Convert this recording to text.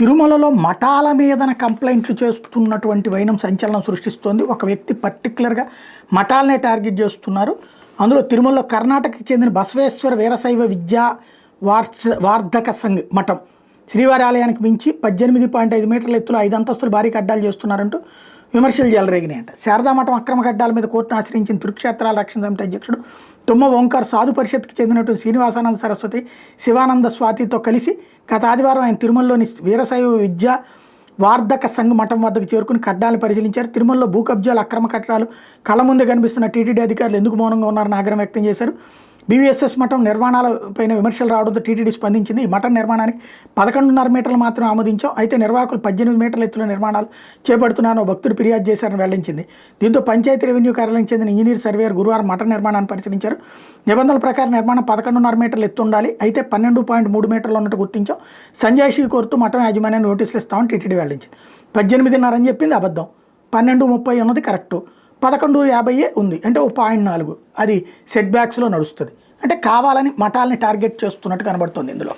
తిరుమలలో మఠాల మీదన కంప్లైంట్లు చేస్తున్నటువంటి వైనం సంచలనం సృష్టిస్తోంది. ఒక వ్యక్తి పర్టికులర్గా మఠాలనే టార్గెట్ చేస్తున్నారు. అందులో తిరుమలలో కర్ణాటకకి చెందిన బసవేశ్వర వీరశైవ విద్యా వార్ధక సంఘ్ మఠం శ్రీవారి ఆలయానికి మించి 18.5 మీటర్ల ఎత్తులో 5 అంతస్తులు భారీ కడ్డాలు చేస్తున్నారంటూ విమర్శలు చెలరేగినాయంట. శారదా మఠం అక్రమ కడ్డాల మీద కోర్టును ఆశ్రయించిన తిరుక్షేత్రాల రక్షణ సమితి అధ్యక్షుడు తుమ్మ ఓంకార్ సాధు పరిషత్కి చెందినటువంటి శ్రీనివాసానంద సరస్వతి శివానంద స్వాతితో కలిసి గత ఆదివారం ఆయన తిరుమలలోని వీరశైవ విద్యా వార్ధక సంఘ్ మఠం వద్దకు చేరుకుని కడ్డాలను పరిశీలించారు. తిరుమలలో భూ కబ్జాలు అక్రమ కట్టడాలు కళ్ళ ముందే కనిపిస్తున్న టీటీడీ అధికారులు ఎందుకు మౌనంగా ఉన్నారని ఆగ్రహం వ్యక్తం చేశారు. బీవీఎస్ఎస్ మఠం నిర్మాణాలపైన విమర్శలు రావడంతో టీటీడీ స్పందించింది. ఈ మఠం నిర్మాణానికి 11.5 మీటర్లు మాత్రమే ఆమోదించాం, అయితే నిర్వాహకులు 18 మీటర్ల ఎత్తులో నిర్మాణాలు చేపడుతున్నారని భక్తుడు ఫిర్యాదు చేశారని వెల్లడించింది. దీంతో పంచాయతీ రెవెన్యూ కార్యాలయానికి చెందిన ఇంజనీర్ సర్వేయర్ గురువారం మఠ నిర్మాణాన్ని పరిశీలించారు. నిబంధనల ప్రకారం నిర్మాణం 11.5 మీటర్లు ఎత్తు ఉండాలి, అయితే 12.3 మీటర్లు ఉన్నట్టు గుర్తించాం. సంజాయిషీ కోరుతూ మఠం యాజమాన్యాన్ని నోటీసులు ఇస్తామని టీటీడీ వెల్లడించింది. 18.5 అని చెప్పింది అబద్ధం, 12.30 ఉన్నది కరెక్టు, 11.50 ఉంది అంటే 0.4 అది సెట్ బ్యాక్స్లో నడుస్తుంది. అంటే కావాలని మఠాలని టార్గెట్ చేస్తున్నట్టు కనబడుతుంది ఇందులో.